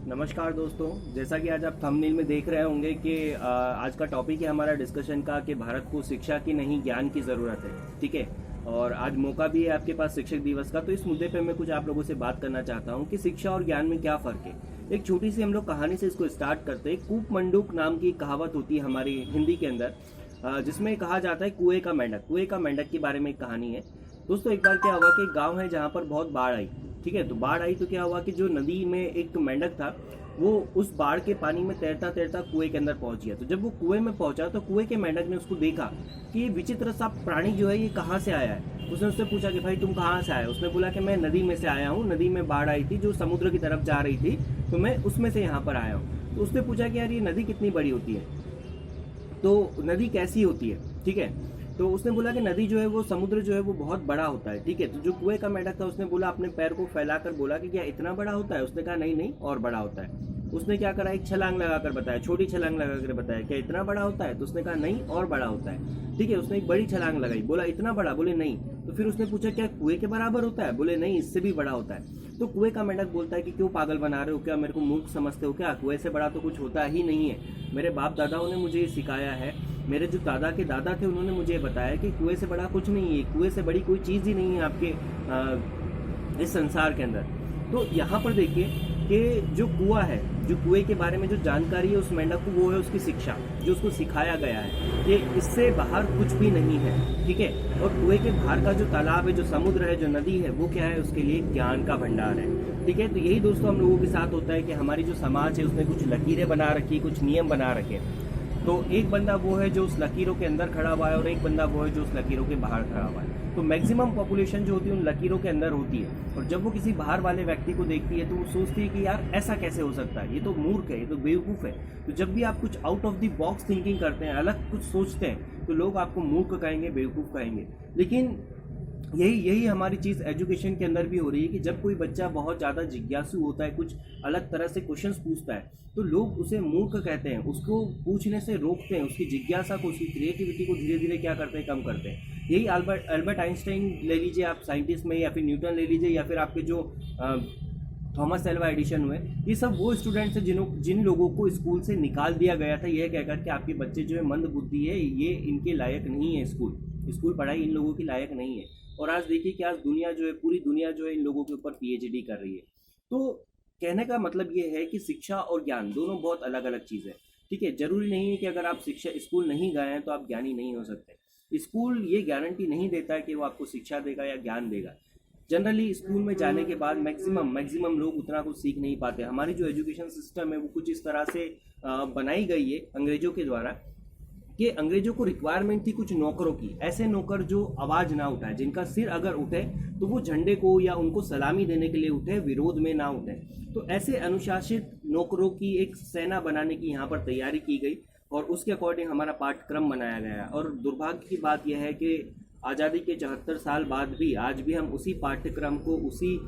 नमस्कार दोस्तों। जैसा कि आज आप थंबनेल में देख रहे होंगे कि आज का टॉपिक है हमारा डिस्कशन का कि भारत को शिक्षा की नहीं ज्ञान की ज़रूरत है। ठीक है। और आज मौका भी है आपके पास शिक्षक दिवस का, तो इस मुद्दे पे मैं कुछ आप लोगों से बात करना चाहता हूँ कि शिक्षा और ज्ञान में क्या फ़र्क है। एक छोटी सी हम लोग कहानी से इसको स्टार्ट करते हैं। कूप मंडूक नाम की कहावत होती है हमारी हिंदी के अंदर, जिसमें कहा जाता है कुएं का मेंढक। कुएं का मेंढक के बारे में एक कहानी है। दोस्तों, एक बार क्या हुआ कि एक गाँव है जहाँ पर बहुत बाढ़ आई। ठीक है। तो बाढ़ आई तो क्या हुआ कि जो नदी में एक मेंढक था, वो उस बाढ़ के पानी में तैरता तैरता कुएं के अंदर पहुंच गया। तो जब वो कुएं में पहुंचा तो कुएं के मेंढक ने उसको देखा कि ये विचित्र सा प्राणी जो है ये कहाँ से आया है। उसने उससे पूछा कि भाई तुम कहाँ से आए। उसने बोला कि मैं नदी में से आया हूँ, नदी में बाढ़ आई थी जो समुद्र की तरफ जा रही थी, तो मैं उसमें से यहाँ पर आया हूँ। तो उसने पूछा कि यार ये नदी कितनी बड़ी होती है, तो नदी कैसी होती है। ठीक है। तो उसने बोला कि नदी जो है वो समुद्र जो है वो बहुत बड़ा होता है। ठीक है। तो जो कुएं का मेंढक था उसने बोला, अपने पैर को फैलाकर बोला कि क्या इतना बड़ा होता है। उसने कहा नहीं नहीं, और बड़ा होता है। उसने क्या करा, एक छलांग लगाकर बताया, छोटी छलांग लगाकर बताया, क्या इतना बड़ा होता है। तो उसने कहा नहीं, और बड़ा होता है। ठीक है। उसने एक बड़ी छलांग लगाई, बोला इतना बड़ा, बोले नहीं। तो फिर उसने पूछा क्या कुएं के बराबर होता है, बोले नहीं, इससे भी बड़ा होता है। तो कुएं का मेंढक बोलता है कि क्यों पागल बना रहे हो, क्या मेरे को मूर्ख समझते हो क्या, कुएं से बड़ा तो कुछ होता ही नहीं है। मेरे बाप दादाओं ने मुझे ये सिखाया है, मेरे जो दादा के दादा थे उन्होंने मुझे बताया कि कुएं से बड़ा कुछ नहीं है, कुएं से बड़ी कोई चीज़ ही नहीं है आपके इस संसार के अंदर। तो यहाँ पर देखिए कि जो कुआं है, जो कुएं के बारे में जो जानकारी है उस मेंढक को, वो है उसकी शिक्षा, जो उसको सिखाया गया है कि इससे बाहर कुछ भी नहीं है। ठीक है। और कुएं के बाहर का जो तालाब है, जो समुद्र है, जो नदी है, वो क्या है, उसके लिए ज्ञान का भंडार है। ठीक है। तो यही दोस्तों हम लोगों के साथ होता है कि हमारी जो समाज है उसने कुछ लकीरें बना रखी, कुछ नियम बना रखे। तो एक बंदा वो है जो उस लकीरों के अंदर खड़ा हुआ है और एक बंदा वो है जो उस लकीरों के बाहर खड़ा हुआ है। तो मैक्सिमम पॉपुलेशन जो होती है उन लकीरों के अंदर होती है, और जब वो किसी बाहर वाले व्यक्ति को देखती है तो वो सोचती है कि यार ऐसा कैसे हो सकता है, ये तो मूर्ख है, ये तो बेवकूफ़ है। तो जब भी आप कुछ out of the box thinking करते हैं, अलग कुछ सोचते हैं, तो लोग आपको मूर्ख कहेंगे, बेवकूफ़ कहेंगे। लेकिन यही यही हमारी चीज़ एजुकेशन के अंदर भी हो रही है कि जब कोई बच्चा बहुत ज़्यादा जिज्ञासु होता है, कुछ अलग तरह से क्वेश्चंस पूछता है, तो लोग उसे मूर्ख कहते हैं, उसको पूछने से रोकते हैं, उसकी जिज्ञासा को, उसकी क्रिएटिविटी को धीरे धीरे क्या करते हैं, कम करते हैं। यही अल्बर्ट अल्बर्ट आइंस्टाइन ले लीजिए आप साइंटिस्ट में, या फिर न्यूटन ले लीजिए, या फिर आपके जो थॉमस एल्वा एडिशन हुए, ये सब वो स्टूडेंट्स हैं जिन लोगों को स्कूल से निकाल दिया गया था यह कहकर कि आपके बच्चे जो है मंद बुद्धि है, ये इनके लायक नहीं है, स्कूल पढ़ाई इन लोगों की लायक नहीं है। और आज देखिए कि आज दुनिया जो है, पूरी दुनिया जो है इन लोगों के ऊपर पीएचडी कर रही है। तो कहने का मतलब ये है कि शिक्षा और ज्ञान दोनों बहुत अलग अलग चीज़ है। ठीक है। जरूरी नहीं है कि अगर आप शिक्षा स्कूल नहीं गए हैं तो आप ज्ञानी नहीं हो सकते। स्कूल ये गारंटी नहीं देता है कि वो आपको शिक्षा देगा या ज्ञान देगा। जनरली स्कूल में जाने के बाद मैक्सिमम लोग उतना कुछ सीख नहीं पाते। हमारी जो एजुकेशन सिस्टम है वो कुछ इस तरह से बनाई गई है अंग्रेजों के द्वारा, कि अंग्रेजों को रिक्वायरमेंट थी कुछ नौकरों की, ऐसे नौकर जो आवाज़ ना उठाए, जिनका सिर अगर उठे तो वो झंडे को या उनको सलामी देने के लिए उठे, विरोध में ना उठे। तो ऐसे अनुशासित नौकरों की एक सेना बनाने की यहाँ पर तैयारी की गई, और उसके अकॉर्डिंग हमारा पाठ्यक्रम बनाया गया। और दुर्भाग्य की बात यह है कि आज़ादी के 74 साल बाद भी आज भी हम उसी पाठ्यक्रम को, उसी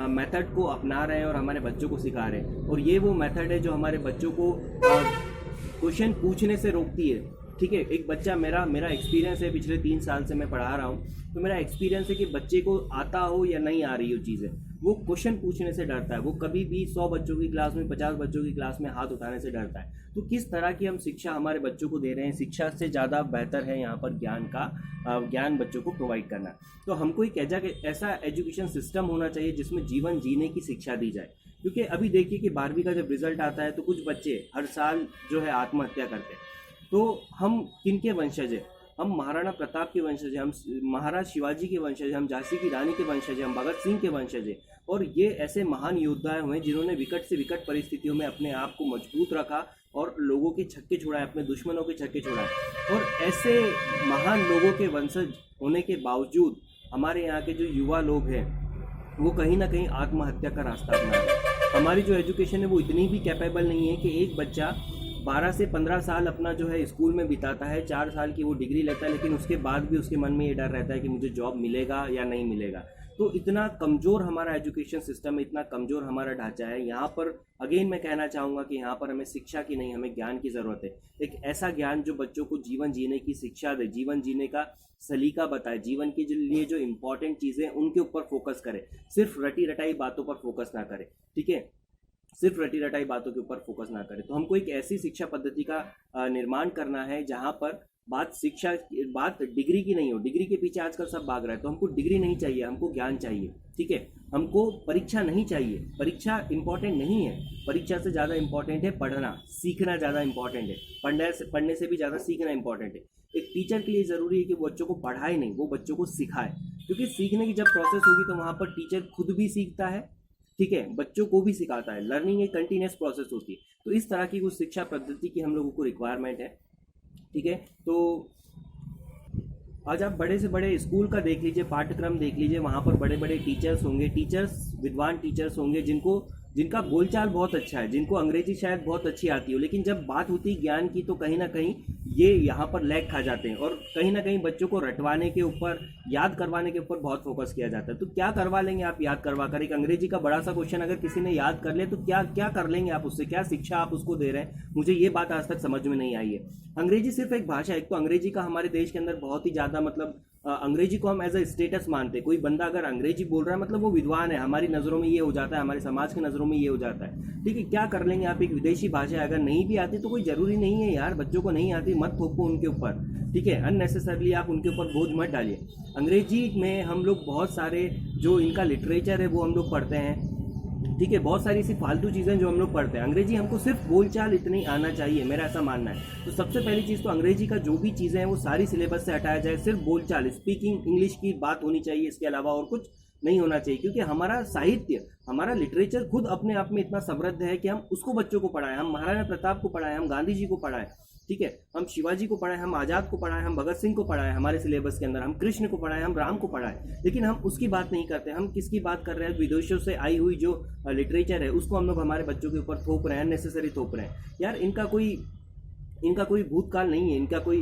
मेथड को अपना रहे हैं और हमारे बच्चों को सिखा रहे हैं। और ये वो मेथड है जो हमारे बच्चों को क्वेश्चन पूछने से रोकती है। ठीक है। एक बच्चा, मेरा एक्सपीरियंस है, पिछले 3 साल से मैं पढ़ा रहा हूँ, तो मेरा एक्सपीरियंस है कि बच्चे को आता हो या नहीं आ रही हो चीज़ें, वो क्वेश्चन पूछने से डरता है। वो कभी भी 100 बच्चों की क्लास में, 50 बच्चों की क्लास में हाथ उठाने से डरता है। तो किस तरह की हम शिक्षा हमारे बच्चों को दे रहे हैं, शिक्षा से ज़्यादा बेहतर है यहाँ पर ज्ञान बच्चों को प्रोवाइड करना। तो हमको एक ऐसा एजुकेशन सिस्टम होना चाहिए जिसमें जीवन जीने की शिक्षा दी जाए। क्योंकि अभी देखिए कि 12वीं का जब रिजल्ट आता है तो कुछ बच्चे हर साल जो है आत्महत्या करते हैं। तो हम किनके वंशज हैं? हम महाराणा प्रताप के वंशज हैं, हम महाराज शिवाजी के वंशज हैं, हम झांसी की रानी के वंशज हैं, हम भगत सिंह के वंशज हैं। और ये ऐसे महान योद्धा हुए जिन्होंने विकट से विकट परिस्थितियों में अपने आप को मजबूत रखा और लोगों के छक्के छुड़ाए, अपने दुश्मनों के छक्के छुड़ाए। और ऐसे महान लोगों के वंशज होने के बावजूद हमारे यहाँ के जो युवा लोग हैं वो कहीं ना कहीं आत्महत्या का रास्ता अपना रहे हैं। हमारी जो एजुकेशन है वो इतनी भी कैपेबल नहीं है कि एक बच्चा 12 से 15 साल अपना जो है स्कूल में बिताता है, 4 साल की वो डिग्री लेता है, लेकिन उसके बाद भी उसके मन में ये डर रहता है कि मुझे जॉब मिलेगा या नहीं मिलेगा। तो इतना कमज़ोर हमारा एजुकेशन सिस्टम है, इतना कमज़ोर हमारा ढांचा है। यहाँ पर अगेन मैं कहना चाहूँगा कि यहाँ पर हमें शिक्षा की नहीं, हमें ज्ञान की ज़रूरत है। एक ऐसा ज्ञान जो बच्चों को जीवन जीने की शिक्षा दे, जीवन जीने का सलीका बताए, जीवन के लिए जो इम्पोर्टेंट चीज़ें उनके ऊपर फोकस करे, सिर्फ रटी रटाई बातों पर फोकस ना करे। ठीक है। सिर्फ रटी रटाई बातों के ऊपर फोकस ना करें। तो हमको एक ऐसी शिक्षा पद्धति का निर्माण करना है जहाँ पर बात डिग्री की नहीं हो। डिग्री के पीछे आजकल सब भाग रहा है, तो हमको डिग्री नहीं चाहिए, हमको ज्ञान चाहिए। ठीक है, हमको परीक्षा नहीं चाहिए, परीक्षा इंपॉर्टेंट नहीं है। परीक्षा से ज़्यादा इंपॉर्टेंट है पढ़ना, सीखना ज़्यादा इंपॉर्टेंट है। पढ़ने से भी ज़्यादा सीखना इंपॉर्टेंट है। एक टीचर के लिए ज़रूरी है कि वो बच्चों को पढ़ाए नहीं, वो बच्चों को सिखाए, क्योंकि सीखने की जब प्रोसेस होगी तो वहाँ पर टीचर खुद भी सीखता है, ठीक है, बच्चों को भी सिखाता है। लर्निंग एक कंटिन्यूस प्रोसेस होती है। तो इस तरह की कुछ शिक्षा पद्धति की हम लोगों को रिक्वायरमेंट है। ठीक है, तो आज आप बड़े से बड़े स्कूल का देख लीजिए, पाठ्यक्रम देख लीजिए, वहाँ पर बड़े बड़े टीचर्स होंगे, विद्वान टीचर्स होंगे जिनका बोलचाल बहुत अच्छा है, जिनको अंग्रेजी शायद बहुत अच्छी आती हो, लेकिन जब बात होती है ज्ञान की तो कहीं ना कहीं ये यहाँ पर लैग खा जाते हैं। और कहीं ना कहीं बच्चों को रटवाने के ऊपर, याद करवाने के ऊपर बहुत फोकस किया जाता है। तो क्या करवा लेंगे आप याद करवा कर? एक अंग्रेजी का बड़ा सा क्वेश्चन अगर किसी ने याद कर लिया तो क्या क्या कर लेंगे आप उससे? क्या शिक्षा आप उसको दे रहे हैं? मुझे ये बात आज तक समझ में नहीं आई है। अंग्रेजी सिर्फ एक भाषा है। एक तो अंग्रेजी का हमारे देश के अंदर बहुत ही ज़्यादा मतलब अंग्रेजी को हम एज अ स्टेटस मानते हैं। कोई बंदा अगर अंग्रेजी बोल रहा है मतलब वो विद्वान है, हमारी नज़रों में ये हो जाता है, हमारे समाज की नज़रों में ये हो जाता है। ठीक है, क्या कर लेंगे आप? एक विदेशी भाषा है, अगर नहीं भी आती तो कोई ज़रूरी नहीं है यार, बच्चों को नहीं आती मत थोपो उनके ऊपर। ठीक है, अननेसेसरली आप उनके ऊपर बोझ मत डालिए। अंग्रेजी में हम लोग बहुत सारे जो इनका लिटरेचर है वो हम लोग पढ़ते हैं। ठीक है, बहुत सारी ऐसी फालतू चीज़ें जो हम लोग पढ़ते हैं। अंग्रेजी हमको सिर्फ बोलचाल इतनी आना चाहिए, मेरा ऐसा मानना है। तो सबसे पहली चीज़ तो अंग्रेजी का जो भी चीज़ें हैं वो सारी सिलेबस से हटाया जाए, सिर्फ बोलचाल, स्पीकिंग इंग्लिश की बात होनी चाहिए, इसके अलावा और कुछ नहीं होना चाहिए। क्योंकि हमारा साहित्य, हमारा लिटरेचर खुद अपने आप में इतना समृद्ध है कि हम उसको बच्चों को पढ़ाएं। हम महाराणा प्रताप को पढ़ाएं, हम गांधी जी को पढ़ाएं, ठीक है, हम शिवाजी को पढ़ाएं, हम आज़ाद को पढ़ाएं, हम भगत सिंह को पढ़ाएं हमारे सिलेबस के अंदर, हम कृष्ण को पढ़ाएं, हम राम को पढ़ाएं, लेकिन हम उसकी बात नहीं करते। हम किसकी बात कर रहे हैं? विदेशों से आई हुई जो लिटरेचर है उसको हम लोग हमारे बच्चों के ऊपर थोप रहे हैं, नेसेसरी थोप रहे हैं। यार इनका कोई भूतकाल नहीं है, इनका कोई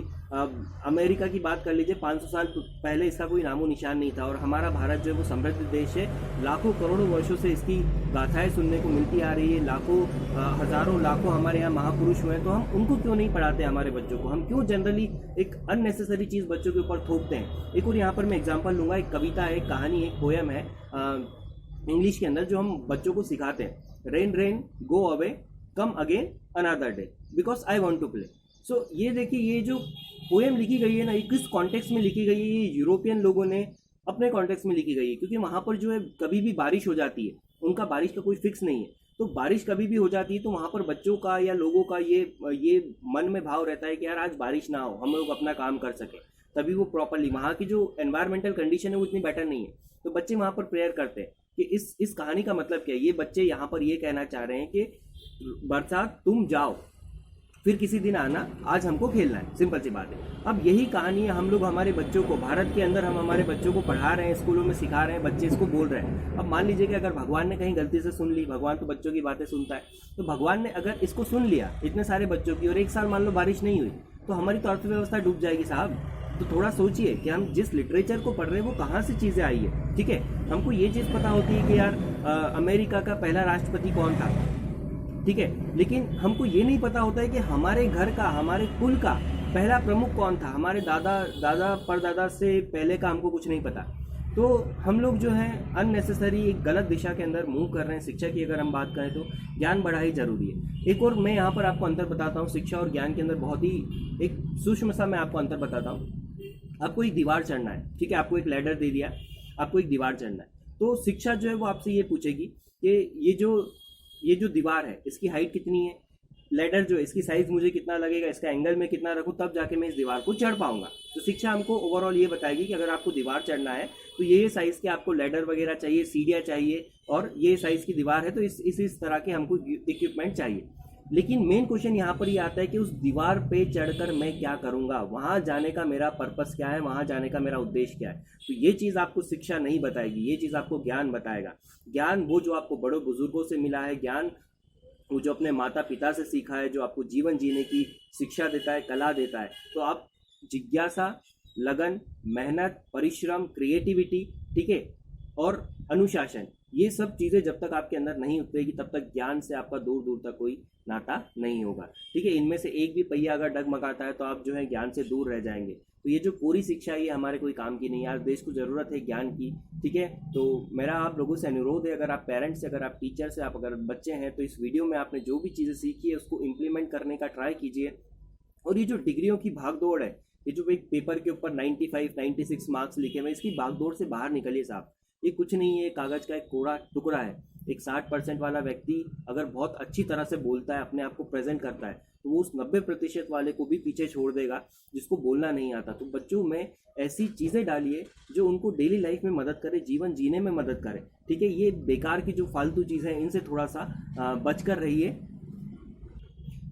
अमेरिका की बात कर लीजिए, 500 साल पहले इसका कोई नामो निशान नहीं था। और हमारा भारत जो है वो समृद्ध देश है, लाखों करोड़ों वर्षों से इसकी गाथाएं सुनने को मिलती आ रही है, लाखों हजारों लाखों हमारे यहाँ महापुरुष हुए हैं। तो हम उनको क्यों नहीं पढ़ाते हमारे बच्चों को? हम क्यों जनरली एक अननेसेसरी चीज़ बच्चों के ऊपर थोपते हैं? एक और यहाँ पर मैं एग्जाम्पल लूँगा, एक कविता है, एक कहानी, एक पोयम है इंग्लिश के अंदर जो हम बच्चों को सिखाते हैं। Rain rain go away come again another day because I want to play. So ये देखिए, ये जो पोएम लिखी गई है ना, ये किस कॉन्टेक्स्ट में लिखी गई है? ये यूरोपियन लोगों ने अपने कॉन्टेक्स्ट में लिखी गई है, क्योंकि वहाँ पर जो है कभी भी बारिश हो जाती है, उनका बारिश का कोई फिक्स नहीं है। तो बारिश कभी भी हो जाती है, तो वहाँ पर बच्चों का या लोगों का ये मन में भाव रहता है कि यार आज बारिश ना हो, हम लोग अपना काम कर सकें। तभी वो प्रॉपरली, वहाँ की जो एनवायरमेंटल कंडीशन है वो इतनी बेटर नहीं है, तो बच्चे वहाँ पर प्रेयर करते हैं। कि इस कहानी का मतलब क्या है? ये बच्चे यहाँ पर ये कहना चाह रहे हैं कि बरसात तुम जाओ, फिर किसी दिन आना, आज हमको खेलना है, सिंपल सी बात है। अब यही कहानी हम लोग हमारे बच्चों को, भारत के अंदर हम हमारे बच्चों को पढ़ा रहे हैं, स्कूलों में सिखा रहे हैं, बच्चे इसको बोल रहे हैं। अब मान लीजिए कि अगर भगवान ने कहीं गलती से सुन ली, भगवान तो बच्चों की बातें सुनता है, तो भगवान ने अगर इसको सुन लिया इतने सारे बच्चों की, और एक साल मान लो बारिश नहीं हुई, तो हमारी तो अर्थव्यवस्था डूब जाएगी साहब। तो थोड़ा सोचिए कि हम जिस लिटरेचर को पढ़ रहे हैं वो कहाँ से चीज़ें आई है। ठीक है, हमको ये चीज़ पता होती है कि यार अमेरिका का पहला राष्ट्रपति कौन था, ठीक है, लेकिन हमको ये नहीं पता होता है कि हमारे घर का, हमारे कुल का पहला प्रमुख कौन था, हमारे दादा परदादा से पहले का हमको कुछ नहीं पता। तो हम लोग जो है अननेसेसरी एक गलत दिशा के अंदर मूव कर रहे हैं। शिक्षा की अगर हम बात करें तो ज्ञान बड़ा ही जरूरी है। एक और मैं यहाँ पर आपको अंतर बताता हूँ, शिक्षा और ज्ञान के अंदर बहुत ही एक सूक्ष्म सा मैं आपको अंतर बताता हूँ। आपको एक दीवार चढ़ना है, ठीक है, आपको एक लैडर दे दिया, आपको एक दीवार चढ़ना है, तो शिक्षा जो है वो आपसे ये पूछेगी कि ये जो दीवार है इसकी हाइट कितनी है, लैडर जो है इसकी साइज मुझे कितना लगेगा, इसका एंगल में कितना रखूँ, तब जाके मैं इस दीवार को चढ़ पाऊंगा। तो शिक्षा हमको ओवरऑल ये बताएगी कि अगर आपको दीवार चढ़ना है तो ये साइज के आपको लैडर वगैरह चाहिए, सीढ़ियाँ चाहिए, और ये साइज की दीवार है तो इस तरह के हमको इक्विपमेंट चाहिए। लेकिन मेन क्वेश्चन यहाँ पर ये आता है कि उस दीवार पे चढ़कर मैं क्या करूँगा, वहाँ जाने का मेरा पर्पस क्या है, वहाँ जाने का मेरा उद्देश्य क्या है। तो ये चीज़ आपको शिक्षा नहीं बताएगी, ये चीज़ आपको ज्ञान बताएगा। ज्ञान वो जो आपको बड़ों बुजुर्गों से मिला है, ज्ञान वो जो अपने माता पिता से सीखा है, जो आपको जीवन जीने की शिक्षा देता है, कला देता है। तो आप जिज्ञासा, लगन, मेहनत, परिश्रम, क्रिएटिविटी, ठीक है, और अनुशासन, ये सब चीज़ें जब तक आपके अंदर नहीं उतरेगी तब तक ज्ञान से आपका दूर दूर तक कोई नाता नहीं होगा। ठीक है, इनमें से एक भी पहिया अगर डगमगाता है तो आप जो है ज्ञान से दूर रह जाएंगे। तो ये जो कोरी शिक्षा ये हमारे कोई काम की नहीं है। आज देश को ज़रूरत है ज्ञान की, ठीक है। तो मेरा आप लोगों से अनुरोध है, अगर आप पेरेंट्स, अगर आप टीचर्स हैं, आप अगर बच्चे हैं, तो इस वीडियो में आपने जो भी चीज़ें सीखी है उसको इम्प्लीमेंट करने का ट्राई कीजिए। और ये जो डिग्रियों की भागदौड़ है, ये जो एक पेपर के ऊपर 95 96 मार्क्स लिखे हुए, इसकी भागदौड़ से बाहर निकलिए साहब। ये कुछ नहीं है, कागज़ का एक कोरा टुकड़ा है। एक 60% वाला व्यक्ति अगर बहुत अच्छी तरह से बोलता है, अपने आप को प्रेजेंट करता है, तो वो उस 90% वाले को भी पीछे छोड़ देगा जिसको बोलना नहीं आता। तो बच्चों में ऐसी चीज़ें डालिए जो उनको डेली लाइफ में मदद करे, जीवन जीने में मदद करे, ठीक है। ये बेकार की जो फालतू चीज़ें हैं इनसे थोड़ा सा बच कर रहिए।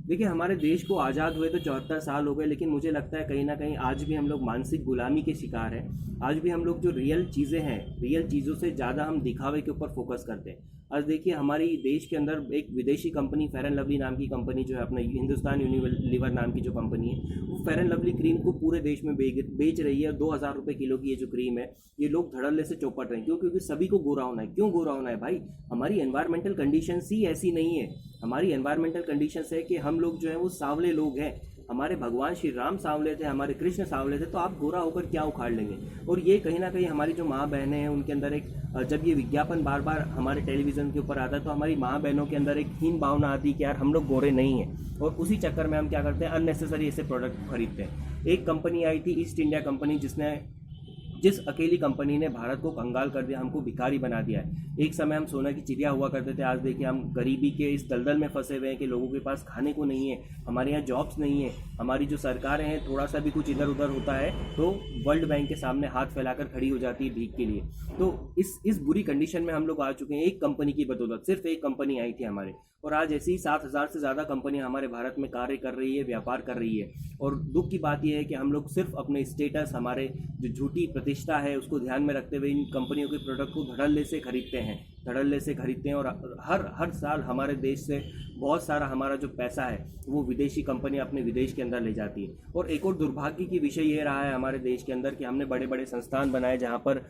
देखिए, हमारे देश को आज़ाद हुए तो 74 साल हो गए, लेकिन मुझे लगता है कहीं ना कहीं आज भी हम लोग मानसिक गुलामी के शिकार हैं। आज भी हम लोग जो रियल चीज़ें हैं, रियल चीज़ों से ज़्यादा हम दिखावे के ऊपर फोकस करते हैं। आज देखिए, हमारी देश के अंदर एक विदेशी कंपनी फेयर एंड लवली नाम की कंपनी जो है, अपना हिंदुस्तान यूनिलीवर नाम की जो कंपनी है, वो फेयर एंड लवली क्रीम को पूरे देश में बेच रही है। 2000 रुपये किलो की ये जो क्रीम है, ये लोग धड़ल्ले से चौपट रहे हैं। क्यों? क्योंकि सभी को गोरा होना है। क्यों गोरा होना है भाई? हमारी एनवायरमेंटल कंडीशंस ही ऐसी नहीं है। हमारी एनवायरमेंटल कंडीशंस है कि हम लोग जो है वो सांवले लोग हैं। हमारे भगवान श्री राम सांवले थे, हमारे कृष्ण सांवले थे, तो आप गोरा होकर क्या उखाड़ लेंगे? और ये कहीं ना कहीं हमारी जो माँ बहनें हैं उनके अंदर एक, जब ये विज्ञापन बार बार हमारे टेलीविज़न के ऊपर आता है, तो हमारी माँ बहनों के अंदर एक हीन भावना आती है कि यार हम लोग गोरे नहीं हैं। और उसी चक्कर में हम क्या करते हैं, अननेसेसरी ऐसे प्रोडक्ट खरीदते हैं। एक कंपनी आई थी, ईस्ट इंडिया कंपनी, जिस अकेली कंपनी ने भारत को कंगाल कर दिया, हमको भिखारी बना दिया है। एक समय हम सोना की चिड़िया हुआ करते थे, आज देखिए हम गरीबी के इस दलदल में फंसे हुए हैं कि लोगों के पास खाने को नहीं है, हमारे यहाँ जॉब्स नहीं है। हमारी जो सरकारें हैं, थोड़ा सा भी कुछ इधर उधर होता है तो वर्ल्ड बैंक के सामने हाथ फैलाकर खड़ी हो जाती है भीख के लिए। तो इस बुरी कंडीशन में हम लोग आ चुके हैं एक कंपनी की बदौलत। सिर्फ एक कंपनी आई थी हमारे, और आज ऐसी 7000 से ज़्यादा कंपनियां हमारे भारत में कार्य कर रही है, व्यापार कर रही है। और दुख की बात यह है कि हम लोग सिर्फ अपने स्टेटस, हमारे जो झूठी प्रतिष्ठा है, उसको ध्यान में रखते हुए इन कंपनियों के प्रोडक्ट को धड़ल्ले से खरीदते हैं। और हर साल हमारे देश से बहुत सारा हमारा जो पैसा है वो विदेशी कंपनी अपने विदेश के अंदर ले जाती है। और एक और दुर्भाग्य की विषय ये रहा है हमारे देश के अंदर कि हमने बड़े बड़े संस्थान बनाए जहाँ पर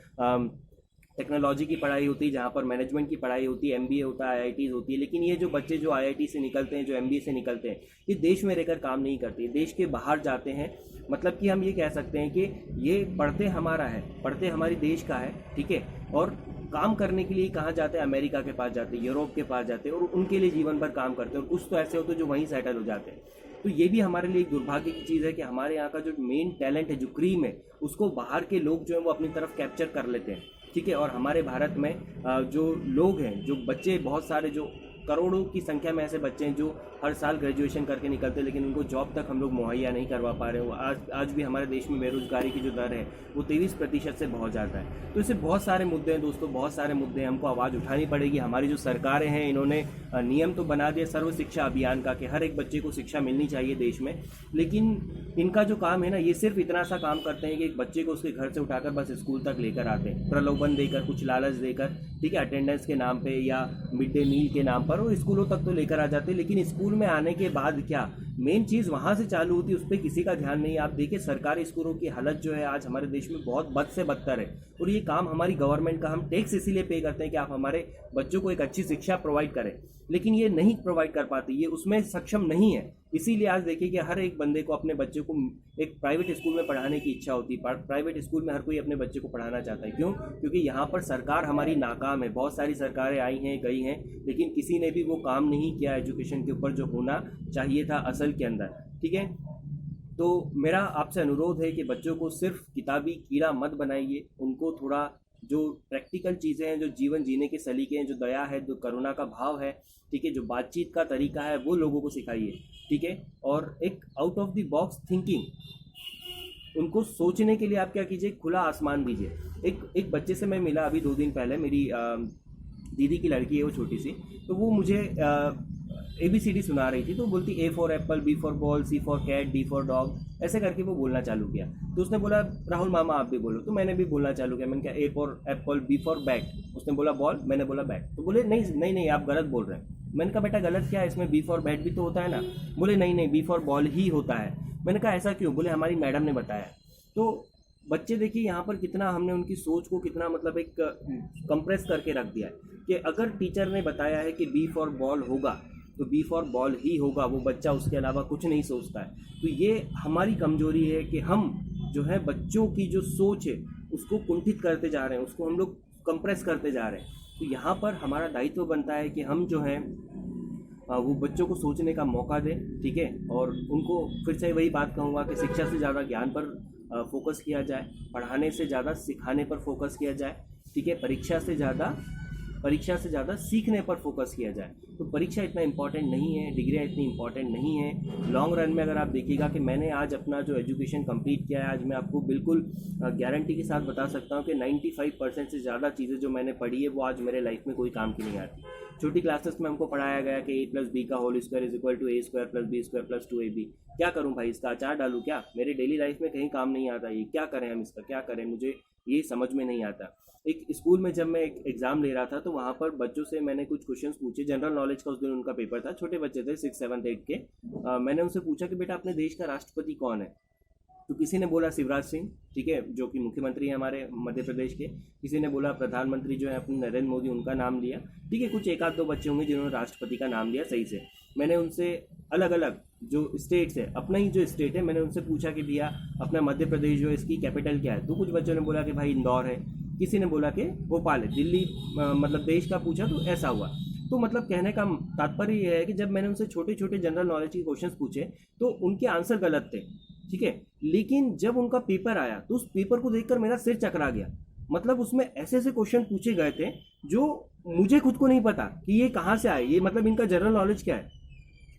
टेक्नोलॉजी की पढ़ाई होती है, जहाँ पर मैनेजमेंट की पढ़ाई होती है, एमबीए होता है, आईआईटीज़ होती है। लेकिन ये जो बच्चे जो आईआईटी से निकलते हैं, जो एमबीए से निकलते हैं, ये देश में रहकर काम नहीं करते, देश के बाहर जाते हैं। मतलब कि हम ये कह सकते हैं कि ये पढ़ते हमारा है, पढ़ते हमारी देश का है, ठीक है, और काम करने के लिए कहाँ जाते हैं? अमेरिका के पास जाते हैं, यूरोप के पास जाते हैं, और उनके लिए जीवन भर काम करते हैं। और कुछ तो ऐसे होते हैं जो वहीं सेटल हो जाते हैं। तो ये भी हमारे लिए एक दुर्भाग्य की चीज़ है कि हमारे यहाँ का जो मेन टैलेंट है, जो क्रीम है, उसको बाहर के लोग जो है वो अपनी तरफ कैप्चर कर लेते हैं, ठीक है। और हमारे भारत में जो लोग हैं, जो बच्चे, बहुत सारे, जो करोड़ों की संख्या में ऐसे बच्चे हैं जो हर साल ग्रेजुएशन करके निकलते हैं, लेकिन उनको जॉब तक हम लोग मुहैया नहीं करवा पा रहे हो। आज भी हमारे देश में बेरोजगारी की जो दर है वो 23% से बहुत ज़्यादा है। तो इससे बहुत सारे मुद्दे हैं दोस्तों, बहुत सारे मुद्दे हैं, हमको आवाज़ उठानी पड़ेगी। हमारी जो सरकारें हैं, इन्होंने नियम तो बना दिया सर्व शिक्षा अभियान का कि हर एक बच्चे को शिक्षा मिलनी चाहिए देश में, लेकिन इनका जो काम है ना, ये सिर्फ इतना सा काम करते हैं कि एक बच्चे को उसके घर से उठाकर बस स्कूल तक लेकर आते हैं, प्रलोभन देकर, कुछ लालच देकर, ठीक है, अटेंडेंस के नाम पे या मिड डे मील के नाम पर वो स्कूलों तक तो लेकर आ जाते हैं। लेकिन स्कूल में आने के बाद क्या मेन चीज़ वहाँ से चालू होती है, उस पर किसी का ध्यान नहीं है। आप देखिए सरकारी स्कूलों की हालत जो है आज हमारे देश में बहुत बद से बदतर है। और ये काम हमारी गवर्नमेंट का, हम टैक्स इसीलिए पे करते हैं कि आप हमारे बच्चों को एक अच्छी शिक्षा प्रोवाइड करें, लेकिन ये नहीं प्रोवाइड कर पाती, ये उसमें सक्षम नहीं है। इसीलिए आज देखिए कि हर एक बंदे को अपने बच्चे को एक प्राइवेट स्कूल में पढ़ाने की इच्छा होती है। प्राइवेट स्कूल में हर कोई अपने बच्चे को पढ़ाना चाहता है। क्यों? क्योंकि यहाँ पर सरकार हमारी नाकाम है। बहुत सारी सरकारें आई हैं, गई हैं, लेकिन किसी ने भी वो काम नहीं किया एजुकेशन के ऊपर जो होना चाहिए था असल के अंदर, ठीक है। तो मेरा आपसे अनुरोध है कि बच्चों को सिर्फ किताबी कीड़ा मत बनाइए, उनको थोड़ा जो प्रैक्टिकल चीज़ें हैं, जो जीवन जीने के सलीके हैं, जो दया है, जो करुणा का भाव है, ठीक है, जो बातचीत का तरीका है, वो लोगों को सिखाइए, ठीक है। और एक out of the box thinking, उनको सोचने के लिए आप क्या कीजिए, खुला आसमान दीजिए। एक बच्चे से मैं मिला अभी 2 दिन पहले, मेरी दीदी की लड़की है वो छोटी सी, तो वो मुझे ABCD सुना रही थी। तो बोलती A for apple, B for ball, C for cat, D for dog, ऐसे करके वो बोलना चालू किया। तो उसने बोला राहुल मामा आप भी बोलो, तो मैंने भी बोलना चालू किया। मैंने कहा A for apple, B for bat, उसने बोला बॉल, मैंने बोला बैट। तो बोले नहीं आप गलत बोल रहे हैं। मैंने कहा बेटा गलत क्या है, इसमें B फॉर बैट भी तो होता है ना। बोले नहीं B फॉर बॉल ही होता है। मैंने कहा ऐसा क्यों? बोले हमारी मैडम ने बताया। तो बच्चे देखिए यहाँ पर कितना हमने उनकी सोच को कितना मतलब एक कंप्रेस करके रख दिया है कि अगर टीचर ने बताया है कि B फॉर बॉल होगा, तो बी फॉर बॉल ही होगा, वो बच्चा उसके अलावा कुछ नहीं सोचता है। तो ये हमारी कमजोरी है कि हम जो है बच्चों की जो सोच है उसको कुंठित करते जा रहे हैं, उसको हम लोग कंप्रेस करते जा रहे हैं। तो यहाँ पर हमारा दायित्व बनता है कि हम जो है वो बच्चों को सोचने का मौका दें, ठीक है। और उनको फिर से वही बात कहूँगा कि शिक्षा से ज़्यादा ज्ञान पर फोकस किया जाए, पढ़ाने से ज़्यादा सिखाने पर फोकस किया जाए, ठीक है। परीक्षा से ज़्यादा सीखने पर फोकस किया जाए। तो परीक्षा इतना इम्पॉर्टेंट नहीं है, डिग्रियाँ इतनी इम्पॉर्टेंट नहीं है। लॉन्ग रन में अगर आप देखिएगा कि मैंने आज अपना जो एजुकेशन कंप्लीट किया है, आज मैं आपको बिल्कुल गारंटी के साथ बता सकता हूँ कि 95% से ज़्यादा चीज़ें जो मैंने पढ़ी है वो आज मेरे लाइफ में कोई काम की नहीं आती। छोटी क्लासेस में हमको पढ़ाया गया कि a+b का whole square is equal to a² + b² + 2ab। क्या करूं भाई, इसका अचार डालूं क्या? मेरे डेली लाइफ में कहीं काम नहीं आता ये, क्या करें हम, इसका क्या करें, मुझे ये समझ में नहीं आता। एक स्कूल में जब मैं एक एग्ज़ाम ले रहा था तो वहाँ पर बच्चों से मैंने कुछ क्वेश्चंस पूछे, जनरल नॉलेज का उस दिन उनका पेपर था, छोटे बच्चे थे 6, 7, 8 के। मैंने उनसे पूछा कि बेटा अपने देश का राष्ट्रपति कौन है? तो किसी ने बोला शिवराज सिंह, ठीक है, जो कि मुख्यमंत्री हैं हमारे मध्य प्रदेश के। किसी ने बोला प्रधानमंत्री जो है अपने नरेंद्र मोदी, उनका नाम लिया, ठीक है। कुछ एक आध दो बच्चे होंगे जिन्होंने राष्ट्रपति का नाम लिया सही से। मैंने उनसे अलग अलग जो स्टेट्स है, अपना ही जो स्टेट है, मैंने उनसे पूछा कि भैया अपना मध्य प्रदेश जो है इसकी कैपिटल क्या है? तो कुछ बच्चों ने बोला कि भाई इंदौर है, किसी ने बोला कि भोपाल है, दिल्ली मतलब देश का पूछा तो ऐसा हुआ। तो मतलब कहने का तात्पर्य यह है कि जब मैंने उनसे छोटे छोटे जनरल नॉलेज के क्वेश्चंस पूछे तो उनके आंसर गलत थे, ठीक है। लेकिन जब उनका पेपर आया तो उस पेपर को देखकर मेरा सिर चकरा गया। मतलब उसमें ऐसे ऐसे क्वेश्चन पूछे गए थे जो मुझे खुद को नहीं पता कि ये कहाँ से आए, ये मतलब इनका जनरल नॉलेज क्या है,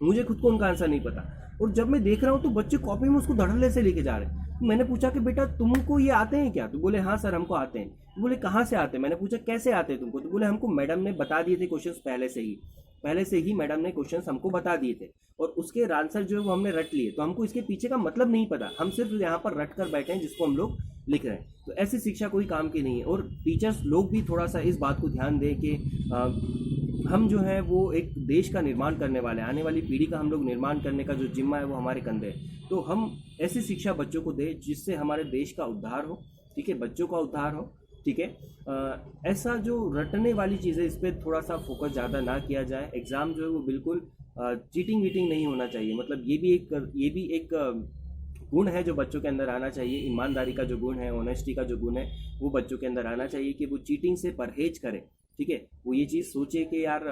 मुझे खुद को उनका आंसर नहीं पता। और जब मैं देख रहा हूँ तो बच्चे कॉपी में उसको धड़ल्ले से लेके जा रहे हैं। तो मैंने पूछा कि बेटा तुमको ये आते हैं क्या? तो बोले हाँ सर हमको आते हैं। तो बोले कहाँ से आते हैं? मैंने पूछा कैसे आते हैं तुमको? तो बोले हमको मैडम ने बता दिए थे क्वेश्चंस पहले से ही मैडम ने क्वेश्चंस हमको बता दिए थे और उसके आंसर जो है वो हमने रट लिए, तो हमको इसके पीछे का मतलब नहीं पता, हम सिर्फ यहाँ पर रट कर बैठे हैं जिसको हम लोग लिख रहे हैं। तो ऐसी शिक्षा कोई काम की नहीं है। और टीचर्स लोग भी थोड़ा सा इस बात को ध्यान दें कि हम जो है वो एक देश का निर्माण करने वाले हैं, आने वाली पीढ़ी का हम लोग निर्माण करने का जो जिम्मा है वो हमारे कंधे है। तो हम ऐसी शिक्षा बच्चों को दें जिससे हमारे देश का उद्धार हो, ठीक है, बच्चों का उद्धार हो, ठीक है। ऐसा जो रटने वाली चीज़ें, इस पर थोड़ा सा फोकस ज़्यादा ना किया जाए। एग्ज़ाम जो है वो बिल्कुल चीटिंग वीटिंग नहीं होना चाहिए। मतलब ये भी एक गुण है जो बच्चों के अंदर आना चाहिए। ईमानदारी का जो गुण है, ऑनेस्टी का जो गुण है, वो बच्चों के अंदर आना चाहिए कि वो चीटिंग से परहेज करें, ठीक है। वो ये चीज़ सोचे कि यार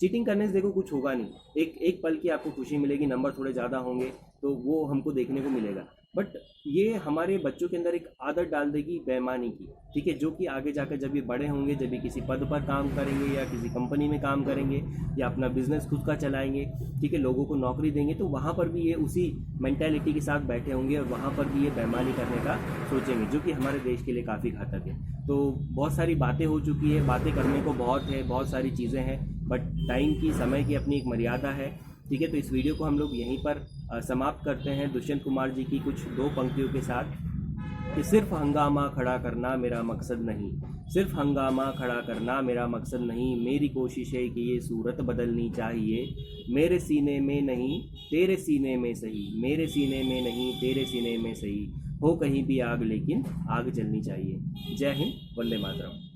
चीटिंग करने से देखो कुछ होगा नहीं, एक पल की आपको खुशी मिलेगी, नंबर थोड़े ज़्यादा होंगे तो वो हमको देखने को मिलेगा। बट ये हमारे बच्चों के अंदर एक आदत डाल देगी बेईमानी की, ठीक है, जो कि आगे जाकर जब ये बड़े होंगे, जब ये किसी पद पर काम करेंगे या किसी कंपनी में काम करेंगे या अपना बिजनेस खुद का चलाएंगे, ठीक है, लोगों को नौकरी देंगे, तो वहाँ पर भी ये उसी मेंटालिटी के साथ बैठे होंगे और वहाँ पर भी ये बेईमानी करने का सोचेंगे, जो कि हमारे देश के लिए काफ़ी घातक है। तो बहुत सारी बातें हो चुकी है, बातें करने को बहुत है, बहुत सारी चीज़ें हैं, बट टाइम की, समय की अपनी एक मर्यादा है, ठीक है। तो इस वीडियो को हम लोग यहीं पर समाप्त करते हैं दुष्यंत कुमार जी की कुछ 2 पंक्तियों के साथ कि सिर्फ हंगामा खड़ा करना मेरा मकसद नहीं, सिर्फ हंगामा खड़ा करना मेरा मकसद नहीं, मेरी कोशिश है कि ये सूरत बदलनी चाहिए, मेरे सीने में नहीं तेरे सीने में सही, मेरे सीने में नहीं तेरे सीने में सही, हो कहीं भी आग लेकिन आग जलनी चाहिए। जय हिंद, वंदे मातरम।